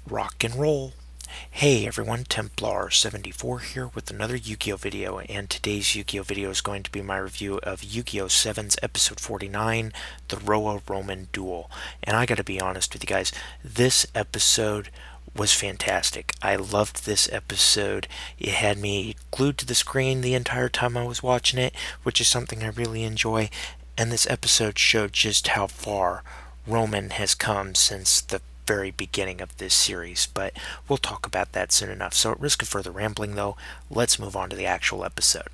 Rock and roll. Hey everyone, Templar74 here with another Yu-Gi-Oh video, and today's Yu-Gi-Oh video is going to be my review of Yu-Gi-Oh! 7's episode 49, the Roa-Roman Duel. And I gotta be honest with you guys, this episode was fantastic. I loved this episode. It had me glued to the screen the entire time I was watching it, which is something I really enjoy. And this episode showed just how far Roman has come since the very beginning of this series, but we'll talk about that soon enough. So at risk of further rambling though, let's move on to the actual episode.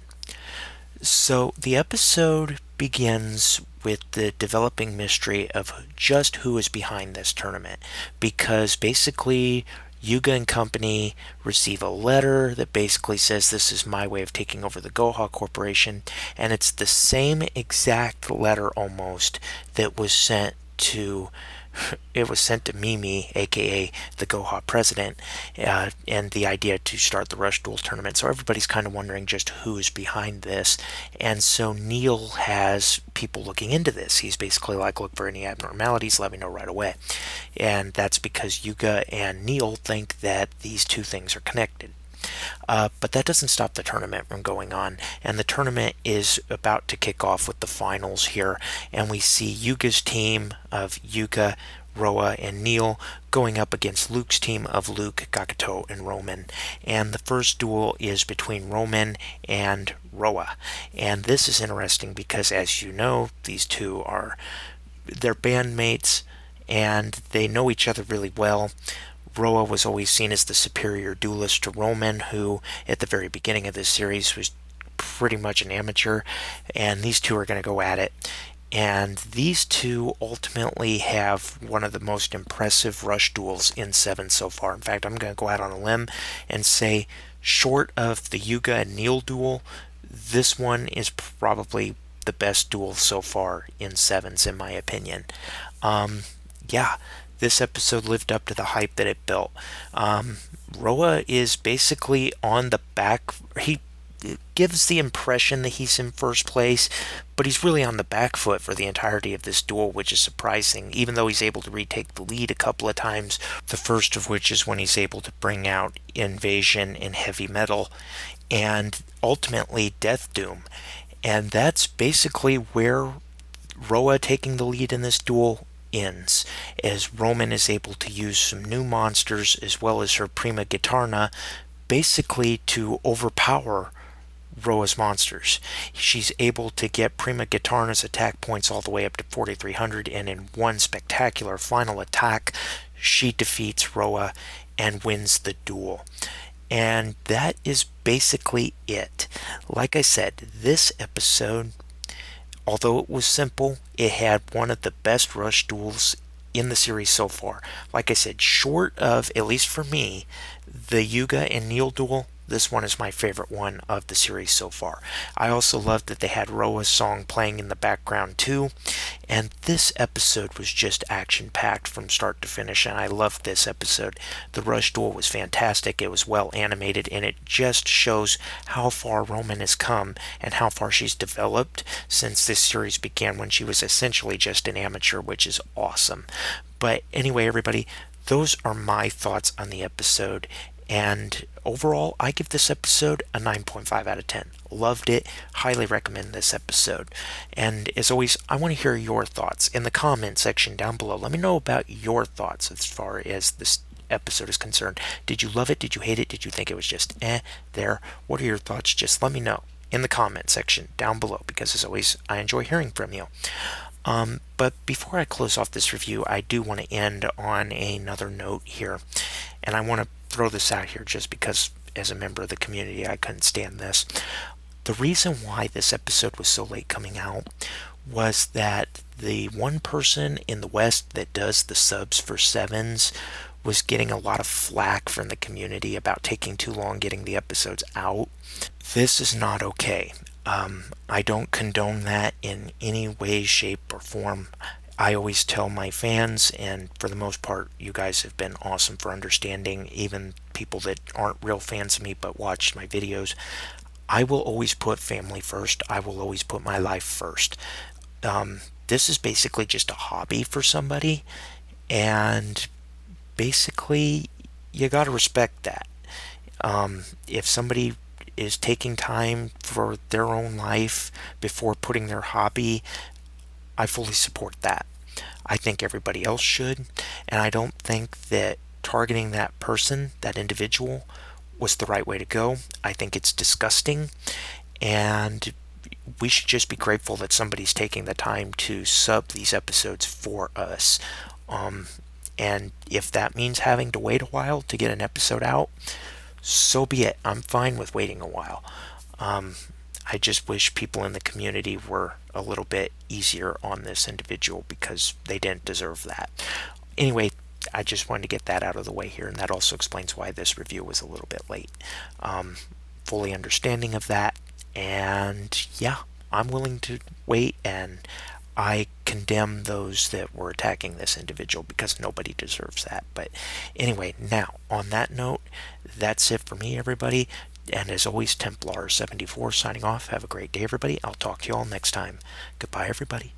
So the episode begins with the developing mystery of just who is behind this tournament, because basically Yuga and company receive a letter that basically says this is my way of taking over the Goha Corporation, and it's the same exact letter almost that was sent to Mimi, aka the Goha president, and the idea to start the Rush Duel tournament. So everybody's kind of wondering just who is behind this. And so Neil has people looking into this. He's basically like, look for any abnormalities, let me know right away. And that's because Yuga and Neil think that these two things are connected. But that doesn't stop the tournament from going on, and the tournament is about to kick off with the finals here, and we see Yuga's team of Yuga, Roa, and Neil going up against Luke's team of Luke, Gakuto, and Roman. And the first duel is between Roman and Roa. And this is interesting because, as you know, these two they're bandmates, and they know each other really well. Roa was always seen as the superior duelist to Roman, who at the very beginning of this series was pretty much an amateur, and these two are going to go at it. And these two ultimately have one of the most impressive rush duels in Seven so far. In fact, I'm going to go out on a limb and say, short of the Yuga and Neil duel, this one is probably the best duel so far in Sevens, in my opinion. Yeah. This episode lived up to the hype that it built. Roa is basically on the back. He gives the impression that he's in first place, but he's really on the back foot for the entirety of this duel, which is surprising, even though he's able to retake the lead a couple of times, the first of which is when he's able to bring out Invasion and Heavy Metal, and ultimately Death Doom. And that's basically where Roa taking the lead in this duel ends, as Roman is able to use some new monsters as well as her Prima Gitarna basically to overpower Roa's monsters. She's able to get Prima Gitarna's attack points all the way up to 4,300, and in one spectacular final attack she defeats Roa and wins the duel. And that is basically it. Like I said, this episode, although it was simple, it had one of the best rush duels in the series so far. Like I said, short of, at least for me, the Yuga and Neil duel, this one is my favorite one of the series so far. I also loved that they had Roa's song playing in the background too, and this episode was just action-packed from start to finish, and I loved this episode. The Rush Duel was fantastic, it was well animated, and it just shows how far Roman has come and how far she's developed since this series began, when she was essentially just an amateur, which is awesome. But anyway, everybody, those are my thoughts on the episode. And overall, I give this episode a 9.5 out of 10. Loved it. Highly recommend this episode. And as always, I want to hear your thoughts in the comment section down below. Let me know about your thoughts as far as this episode is concerned. Did you love it? Did you hate it? Did you think it was just there? What are your thoughts? Just let me know in the comment section down below, because as always, I enjoy hearing from you. But before I close off this review, I do want to end on another note here. And I want to throw this out here just because, as a member of the community, I couldn't stand this. The reason why this episode was so late coming out was that the one person in the West that does the subs for Sevens was getting a lot of flack from the community about taking too long getting the episodes out. This is not okay. I don't condone that in any way, shape, or form. I always tell my fans, and for the most part, you guys have been awesome for understanding, even people that aren't real fans of me but watch my videos. I will always put family first. I will always put my life first. This is basically just a hobby for somebody, and basically you got to respect that. If somebody is taking time for their own life before putting their hobby, I fully support that. I think everybody else should, and I don't think that targeting that person, that individual, was the right way to go. I think it's disgusting, and we should just be grateful that somebody's taking the time to sub these episodes for us. Um, and if that means having to wait a while to get an episode out, so be it. I'm fine with waiting a while. Um, I just wish people in the community were a little bit easier on this individual because they didn't deserve that. Anyway, I just wanted to get that out of the way here, and that also explains why this review was a little bit late. Um, Fully understanding of that, and yeah, I'm willing to wait, and I condemn those that were attacking this individual because nobody deserves that. But anyway, now on that note, that's it for me, everybody. And as always, Templar74 signing off. Have a great day, everybody. I'll talk to you all next time. Goodbye, everybody.